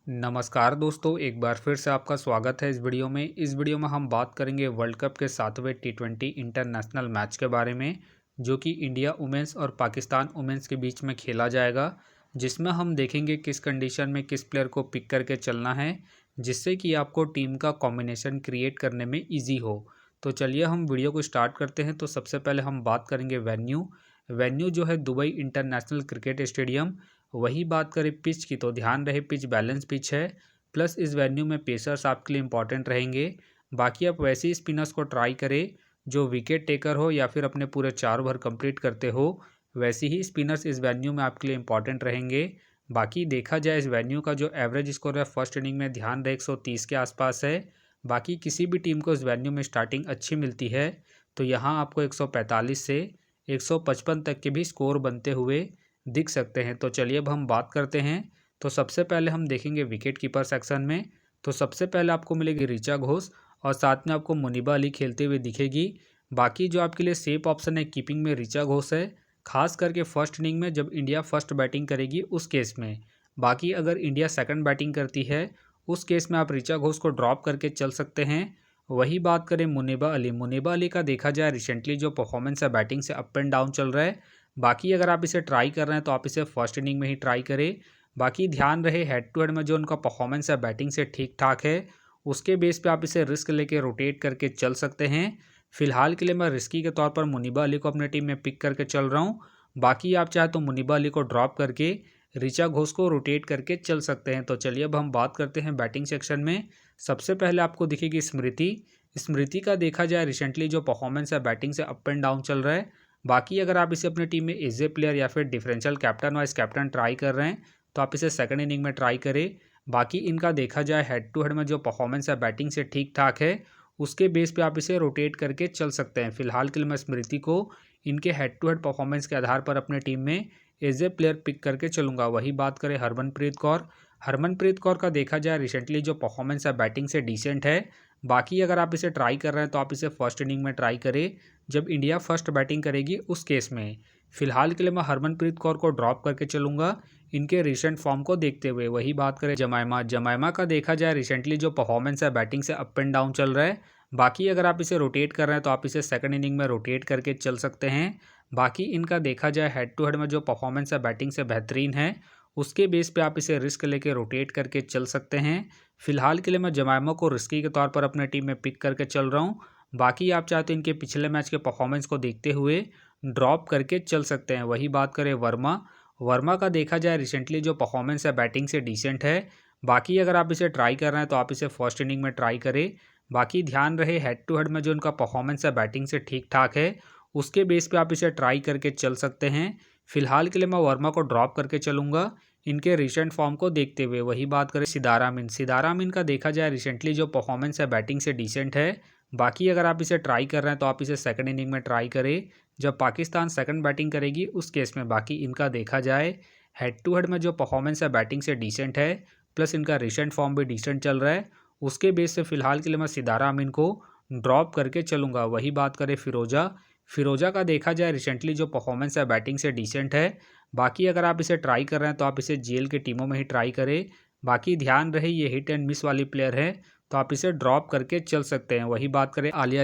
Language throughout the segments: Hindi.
नमस्कार दोस्तों, एक बार फिर से आपका स्वागत है इस वीडियो में हम बात करेंगे वर्ल्ड कप के 7वें टी20 इंटरनेशनल मैच के बारे में, जो कि इंडिया वुमेन्स और पाकिस्तान वुमेन्स के बीच में खेला जाएगा। जिसमें हम देखेंगे किस कंडीशन में किस प्लेयर को पिक करके चलना है, जिससे कि आपको टीम का कॉम्बिनेशन क्रिएट करने में ईजी हो। तो चलिए हम वीडियो को स्टार्ट करते हैं। तो सबसे पहले हम बात करेंगे वेन्यू जो है दुबई इंटरनेशनल क्रिकेट स्टेडियम। वही बात करें पिच की, तो ध्यान रहे पिच बैलेंस पिच है, प्लस इस वेन्यू में पेसर्स आपके लिए इंपॉर्टेंट रहेंगे। बाकी आप वैसे ही स्पिनर्स को ट्राई करें जो विकेट टेकर हो या फिर अपने पूरे 4 ओवर कंप्लीट करते हो। वैसे ही स्पिनर्स इस वेन्यू में आपके लिए इंपॉर्टेंट रहेंगे। बाकी देखा जाए इस वेन्यू का जो एवरेज स्कोर है फर्स्ट इनिंग में ध्यान रहे 130 के आसपास है। बाकी किसी भी टीम को इस वेन्यू में स्टार्टिंग अच्छी मिलती है, तो यहाँ आपको 145 से 155 तक के भी स्कोर बनते हुए दिख सकते हैं। तो चलिए अब हम बात करते हैं। तो सबसे पहले हम देखेंगे विकेट कीपर सेक्शन में। तो सबसे पहले आपको मिलेगी ऋचा घोष और साथ में आपको मुनीबा अली खेलते हुए दिखेगी। बाकी जो आपके लिए सेफ ऑप्शन है कीपिंग में ऋचा घोष है, खास करके फर्स्ट इनिंग में जब इंडिया फर्स्ट बैटिंग करेगी उस केस में। बाकी अगर इंडिया सेकंड बैटिंग करती है उस केस में आप ऋचा घोष को ड्रॉप करके चल सकते हैं। वही बात करें मुनीबा अली का देखा जाए रिसेंटली जो परफॉर्मेंस है बैटिंग से अप एंड डाउन चल रहा है। बाकी अगर आप इसे ट्राई कर रहे हैं तो आप इसे फर्स्ट इनिंग में ही ट्राई करें। बाकी ध्यान रहे हेड टू हेड में जो उनका परफॉर्मेंस है बैटिंग से ठीक ठाक है, उसके बेस पे आप इसे रिस्क लेके रोटेट करके चल सकते हैं। फिलहाल के लिए मैं रिस्की के तौर पर मुनीबा अली को अपने टीम में पिक करके चल रहा हूँ। बाकी आप चाहे तो मुनीबा अली को ड्रॉप करके ऋचा घोष को रोटेट करके चल सकते हैं। तो चलिए अब हम बात करते हैं बैटिंग सेक्शन में। सबसे पहले आपको दिखेगी स्मृति का देखा जाए रिसेंटली जो परफॉर्मेंस है बैटिंग से अप एंड डाउन चल रहा है। बाकी अगर आप इसे अपनी टीम में एज ए प्लेयर या फिर differential captain vice captain try कर रहे हैं तो आप इसे सेकंड इनिंग में ट्राई करें। बाकी इनका देखा जाए हेड टू हेड में जो परफॉर्मेंस है बैटिंग से ठीक ठाक है, उसके बेस पे आप इसे रोटेट करके चल सकते हैं। फिलहाल के लिए मैं स्मृति को इनके हेड टू हेड परफॉर्मेंस के आधार पर अपने टीम में एज ए प्लेयर पिक करके चलूंगा। वही बात करें हरमनप्रीत कौर का देखा जाए रिसेंटली जो परफॉर्मेंस है बैटिंग से डिसेंट है। बाकी अगर आप इसे ट्राई कर रहे हैं तो आप इसे फर्स्ट इनिंग में ट्राई करें जब इंडिया फर्स्ट बैटिंग करेगी उस केस में। फिलहाल के लिए मैं हरमनप्रीत कौर को ड्रॉप करके चलूंगा इनके रिसेंट फॉर्म को देखते हुए। वही बात करें जमायमा का देखा जाए रिसेंटली जो परफॉर्मेंस है बैटिंग से अप एंड डाउन चल रहा है। बाकी अगर आप इसे रोटेट कर रहे हैं तो आप इसे सेकंड इनिंग में रोटेट करके चल सकते हैं। बाकी इनका देखा जाए हेड टू हेड में जो परफॉर्मेंस है बैटिंग से बेहतरीन है, उसके बेस पे आप इसे रिस्क लेके रोटेट करके चल सकते हैं। फिलहाल के लिए मैं जमायमा को रिस्की के तौर पर अपने टीम में पिक करके चल रहा हूँ। बाकी आप चाहते हैं इनके पिछले मैच के परफॉर्मेंस को देखते हुए ड्रॉप करके चल सकते हैं। वही बात करें वर्मा का देखा जाए रिसेंटली जो परफॉर्मेंस है बैटिंग से डिसेंट है। बाकी अगर आप इसे ट्राई कर रहे हैं तो आप इसे फर्स्ट इनिंग में ट्राई करें। बाकी ध्यान रहे हेड टू हेड में जो उनका परफॉर्मेंस है बैटिंग से ठीक ठाक है, उसके बेस पे आप इसे ट्राई करके चल सकते हैं। फिलहाल के लिए मैं वर्मा को ड्रॉप करके चलूंगा इनके रिसेंट फॉर्म को देखते हुए। वही बात करें सिदारा अमीन का देखा जाए रिसेंटली जो परफॉर्मेंस है बैटिंग से डिसेंट है। बाकी अगर आप इसे ट्राई कर रहे हैं तो आप इसे सेकंड इनिंग में ट्राई करें जब पाकिस्तान सेकंड बैटिंग करेगी उस केस में। बाकी इनका देखा जाए हेड टू हेड में जो परफॉर्मेंस है बैटिंग से डिसेंट है, प्लस इनका रिसेंट फॉर्म भी डिसेंट चल रहा है, उसके बेस से फिलहाल के लिए मैं सिदारा अमीन को ड्रॉप करके चलूंगा। वही बात करें फिरोजा का देखा जाए रिसेंटली जो परफॉर्मेंस है बैटिंग से डिसेंट है। बाकी अगर आप इसे ट्राई कर रहे हैं तो आप इसे जेल की टीमों में ही ट्राई करें। बाकी ध्यान रहे ये हिट एंड मिस वाली प्लेयर है, तो आप इसे ड्रॉप करके चल सकते हैं। वही बात करें आलिया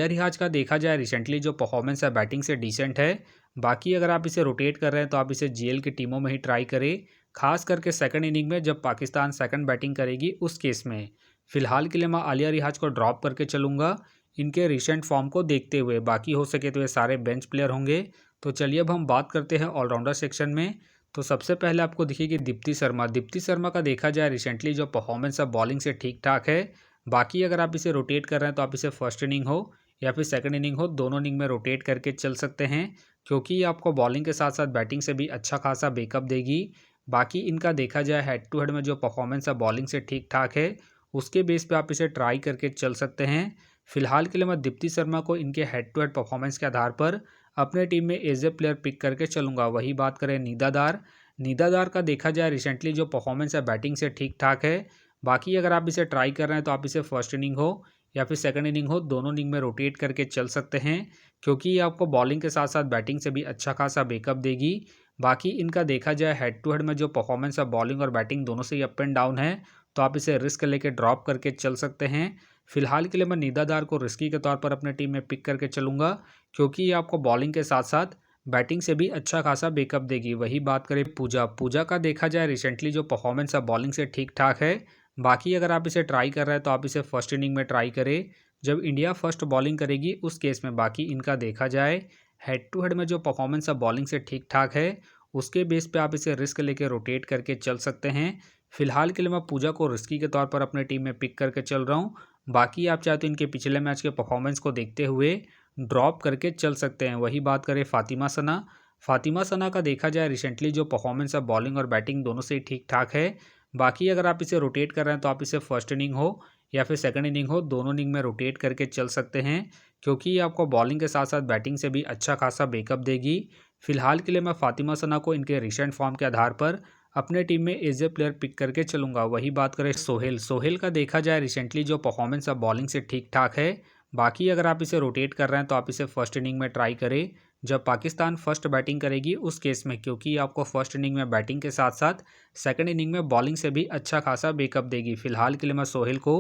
रियाज का देखा जाए रिसेंटली जो परफॉर्मेंस है बैटिंग से डिसेंट है। बाकी अगर आप इसे रोटेट कर रहे हैं तो आप इसे जेल की टीमों में ही ट्राई करें, खास करके सेकंड इनिंग में जब पाकिस्तान सेकंड बैटिंग करेगी उस केस में। फिलहाल के लिए मैं आलिया रियाज को ड्रॉप करके चलूंगा इनके रिसेंट फॉर्म को देखते हुए। बाकी हो सके तो ये सारे बेंच प्लेयर होंगे। तो चलिए अब हम बात करते हैं ऑलराउंडर सेक्शन में। तो सबसे पहले आपको दिखेगी दीप्ति शर्मा का देखा जाए रिसेंटली जो परफॉर्मेंस है बॉलिंग से ठीक ठाक है। बाकी अगर आप इसे रोटेट कर रहे हैं तो आप इसे फर्स्ट इनिंग हो या फिर सेकंड इनिंग हो, दोनों इनिंग में रोटेट करके चल सकते हैं, क्योंकि ये आपको बॉलिंग के साथ साथ बैटिंग से भी अच्छा खासा बैकअप देगी। बाकी इनका देखा जाए हेड टू हेड में जो परफॉर्मेंस है बॉलिंग से ठीक ठाक है, उसके बेस पे आप इसे ट्राई करके चल सकते हैं। फिलहाल के लिए मैं दीप्ति शर्मा को इनके हेड टू हेड परफॉर्मेंस के आधार पर अपने टीम में एज ए प्लेयर पिक करके चलूंगा। वही बात करें नीदादार का देखा जाए रिसेंटली जो परफॉर्मेंस है बैटिंग से ठीक ठाक है। बाकी अगर आप इसे ट्राई कर रहे हैं तो आप इसे फर्स्ट इनिंग हो या फिर सेकंड इनिंग हो, दोनों इनिंग में रोटेट करके चल सकते हैं, क्योंकि ये आपको बॉलिंग के साथ साथ बैटिंग से भी अच्छा खासा बैकअप देगी। बाकी इनका देखा जाए हेड टू हेड में जो परफॉर्मेंस है बॉलिंग और बैटिंग दोनों से ही अप एंड डाउन है, तो आप इसे रिस्क लेके ड्रॉप करके चल सकते हैं। फिलहाल के लिए मैं नीदादार को रिस्की के तौर पर अपने टीम में पिक करके चलूंगा, क्योंकि ये आपको बॉलिंग के साथ साथ बैटिंग से भी अच्छा खासा बैकअप देगी। वही बात करें पूजा पूजा का देखा जाए रिसेंटली जो परफॉर्मेंस है बॉलिंग से ठीक ठाक है। बाकी अगर आप इसे ट्राई कर रहे हैं तो आप इसे फर्स्ट इनिंग में ट्राई करें जब इंडिया फर्स्ट बॉलिंग करेगी उस केस में। बाकी इनका देखा जाए हेड टू हेड में जो परफॉर्मेंस है बॉलिंग से ठीक ठाक है, उसके बेस पे आप इसे रिस्क लेके रोटेट करके चल सकते हैं। फिलहाल के लिए मैं पूजा को रिस्की के तौर पर अपने टीम में पिक करके चल रहा हूँ। बाकी आप चाहे तो इनके पिछले मैच के परफॉर्मेंस को देखते हुए ड्रॉप करके चल सकते हैं। वही बात करें फातिमा सना का देखा जाए रिसेंटली जो परफॉर्मेंस है बॉलिंग और बैटिंग दोनों से ही ठीक ठाक है। बाकी अगर आप इसे रोटेट कर रहे हैं तो आप इसे फर्स्ट इनिंग हो या फिर सेकंड इनिंग हो, दोनों इनिंग में रोटेट करके चल सकते हैं, क्योंकि ये आपको बॉलिंग के साथ साथ बैटिंग से भी अच्छा खासा बैकअप देगी। फिलहाल के लिए मैं फातिमा सना को इनके रिसेंट फॉर्म के आधार पर अपने टीम में एज ए प्लेयर पिक करके चलूंगा। वही बात करें सोहेल का देखा जाए रिसेंटली जो परफॉर्मेंस है बॉलिंग से ठीक ठाक है। बाकी अगर आप इसे रोटेट कर रहे हैं तो आप इसे फर्स्ट इनिंग में ट्राई करें जब पाकिस्तान फर्स्ट बैटिंग करेगी उस केस में, क्योंकि आपको फर्स्ट इनिंग में बैटिंग के साथ साथ सेकंड इनिंग में बॉलिंग से भी अच्छा खासा बैकअप देगी। फिलहाल के लिए मैं सोहेल को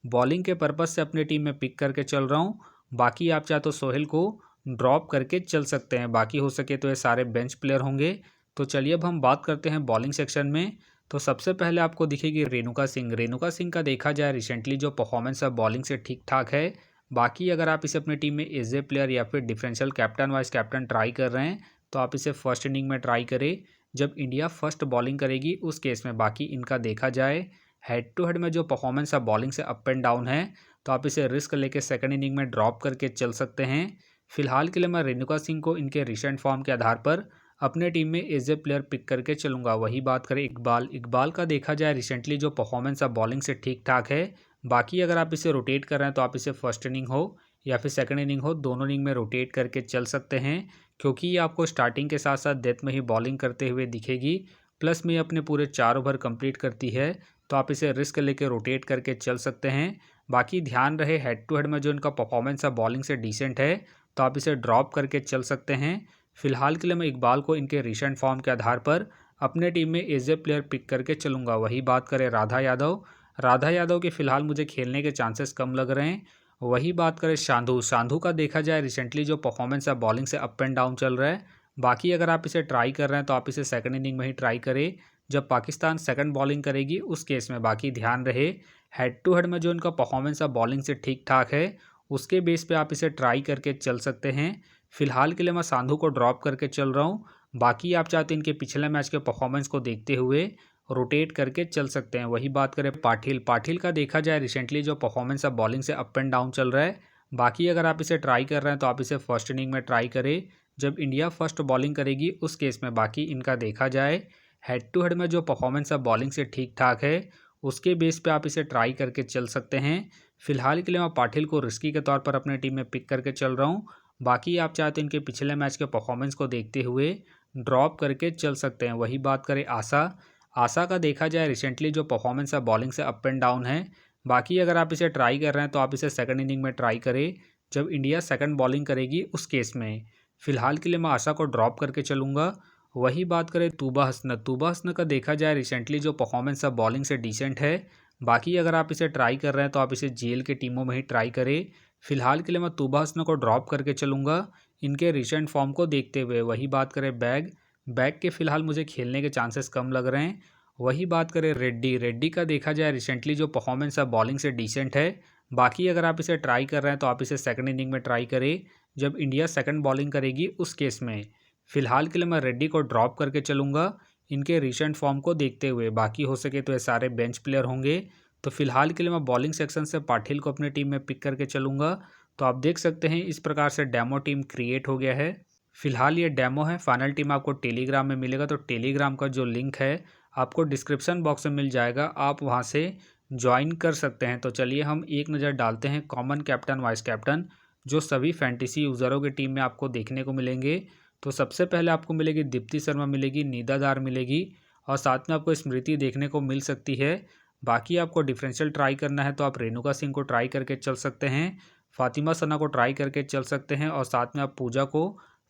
बॉलिंग के पर्पज से अपनी टीम में पिक करके चल रहा हूँ। बाकी आप चाहे तो सोहेल को ड्रॉप करके चल सकते हैं। बाकी हो सके तो ये सारे बेंच प्लेयर होंगे। तो चलिए अब हम बात करते हैं बॉलिंग सेक्शन में। तो सबसे पहले आपको दिखेगी रेणुका सिंह का देखा जाए रिसेंटली जो परफॉर्मेंस है बॉलिंग से ठीक ठाक है। बाकी अगर आप इसे अपनी टीम में एज ए प्लेयर या फिर differential captain vice captain try कर रहे हैं तो आप इसे फर्स्ट इनिंग में ट्राई करें जब इंडिया फर्स्ट बॉलिंग करेगी उस केस में। बाकी इनका देखा जाए हेड टू हेड में जो परफॉर्मेंस है बॉलिंग से अप एंड डाउन है, तो आप इसे रिस्क लेके सेकंड इनिंग में ड्रॉप करके चल सकते हैं। फिलहाल के लिए मैं रेणुका सिंह को इनके रिसेंट फॉर्म के आधार पर अपने टीम में एज ए प्लेयर पिक करके चलूंगा। वही बात करें इकबाल का देखा जाए रिसेंटली जो परफॉर्मेंस है बॉलिंग से ठीक ठाक है। बाकी अगर आप इसे रोटेट कर रहे हैं तो आप इसे फर्स्ट इनिंग हो या फिर सेकंड इनिंग हो, दोनों इनिंग में रोटेट करके चल सकते हैं, क्योंकि ये आपको स्टार्टिंग के साथ साथ डेथ में ही बॉलिंग करते हुए दिखेगी। प्लस में अपने पूरे 4 ओवर कंप्लीट करती है, तो आप इसे रिस्क लेके रोटेट करके चल सकते हैं। बाकी ध्यान रहे हेड टू हेड में जो इनका परफॉर्मेंस है बॉलिंग से डिसेंट है, तो आप इसे ड्रॉप करके चल सकते हैं। फिलहाल के लिए मैं इकबाल को इनके रिसेंट फॉर्म के आधार पर अपने टीम में एज ए प्लेयर पिक करके चलूंगा। वही बात करें राधा यादव के फिलहाल मुझे खेलने के चांसेस कम लग रहे हैं। वही बात करें शांधु का देखा जाए रिसेंटली जो परफॉर्मेंस है बॉलिंग से अप एंड डाउन चल रहा है। बाकी अगर आप इसे ट्राई कर रहे हैं तो आप इसे सेकंड इनिंग में ही ट्राई करें जब पाकिस्तान सेकंड बॉलिंग करेगी उस केस में। बाकी ध्यान रहे हेड टू हेड में जो इनका परफॉर्मेंस है बॉलिंग से ठीक ठाक है, उसके बेस पे आप इसे ट्राई करके चल सकते हैं। फिलहाल के लिए मैं सांधू को ड्रॉप करके चल रहा हूँ। बाकी आप चाहते हैं इनके पिछले मैच के परफॉर्मेंस को देखते हुए रोटेट करके चल सकते हैं। वही बात करें पाटिल का देखा जाए रिसेंटली जो परफॉर्मेंस है बॉलिंग से अप एंड डाउन चल रहा है। बाकी अगर आप इसे ट्राई कर रहे हैं तो आप इसे फर्स्ट इनिंग में ट्राई करें जब इंडिया फर्स्ट बॉलिंग करेगी उस केस में। बाकी इनका देखा जाए हेड टू हेड में जो परफॉर्मेंस है बॉलिंग से ठीक ठाक है, उसके बेस पे आप इसे ट्राई करके चल सकते हैं। फिलहाल के लिए मैं पाटिल को रिस्की के तौर पर अपने टीम में पिक करके चल रहा हूँ। बाकी आप चाहते हैं इनके पिछले मैच के परफॉर्मेंस को देखते हुए ड्रॉप करके चल सकते हैं। वही बात करें आशा का देखा जाए रिसेंटली जो परफॉर्मेंस है बॉलिंग से अप एंड डाउन है। बाकी अगर आप इसे ट्राई कर रहे हैं तो आप इसे सेकंड इनिंग में ट्राई करें जब इंडिया सेकंड बॉलिंग करेगी उस केस में। फिलहाल के लिए मैं आशा को ड्रॉप करके चलूँगा। वही बात करें तूबा हसन का देखा जाए रिसेंटली जो परफॉर्मेंस है बॉलिंग से डिसेंट है। बाकी अगर आप इसे ट्राई कर रहे हैं तो आप इसे जेल के टीमों में ही ट्राई करें। फिलहाल के लिए मैं तूबा हसन को ड्रॉप करके चलूँगा इनके रिसेंट फॉर्म को देखते हुए। वही बात करें बैग के फिलहाल मुझे खेलने के चांसेस कम लग रहे हैं। वही बात करें रेड्डी का देखा जाए रिसेंटली जो परफॉर्मेंस है बॉलिंग से डिसेंट है। बाकी अगर आप इसे ट्राई कर रहे हैं तो आप इसे सेकंड इनिंग में ट्राई करें जब इंडिया सेकंड बॉलिंग करेगी उस केस में। फिलहाल के लिए मैं रेड्डी को ड्रॉप करके चलूँगा इनके रिसेंट फॉर्म को देखते हुए। बाकी हो सके तो ये सारे बेंच प्लेयर होंगे। तो फिलहाल के लिए मैं बॉलिंग सेक्शन से पाटिल को अपनी टीम में पिक करके चलूँगा। तो आप देख सकते हैं इस प्रकार से डेमो टीम क्रिएट हो गया है। फिलहाल ये डेमो है, फाइनल टीम आपको टेलीग्राम में मिलेगा। तो टेलीग्राम का जो लिंक है आपको डिस्क्रिप्शन बॉक्स में मिल जाएगा, आप वहां से ज्वाइन कर सकते हैं। तो चलिए हम एक नज़र डालते हैं कॉमन कैप्टन वाइस कैप्टन जो सभी फैंटेसी यूज़रों की टीम में आपको देखने को मिलेंगे। तो सबसे पहले आपको मिलेगी दीप्ति शर्मा मिलेगी, नीदादार मिलेगी और साथ में आपको स्मृति देखने को मिल सकती है। बाकी आपको डिफरेंशियल ट्राई करना है तो आप रेणुका सिंह को ट्राई करके चल सकते हैं, फातिमा सना को ट्राई करके चल सकते हैं और साथ में आप पूजा को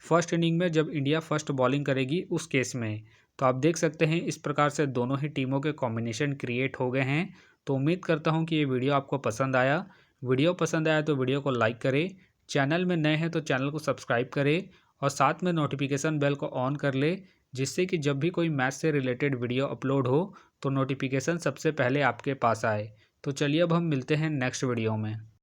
फर्स्ट इनिंग में जब इंडिया फर्स्ट बॉलिंग करेगी उस केस में। तो आप देख सकते हैं इस प्रकार से दोनों ही टीमों के कॉम्बिनेशन क्रिएट हो गए हैं। तो उम्मीद करता हूं कि ये वीडियो आपको पसंद आया। वीडियो पसंद आया तो वीडियो को लाइक करें, चैनल में नए हैं तो चैनल को सब्सक्राइब करें और साथ में नोटिफिकेशन बेल को ऑन कर ले, जिससे कि जब भी कोई मैच से रिलेटेड वीडियो अपलोड हो तो नोटिफिकेशन सबसे पहले आपके पास आए। तो चलिए अब हम मिलते हैं नेक्स्ट वीडियो में।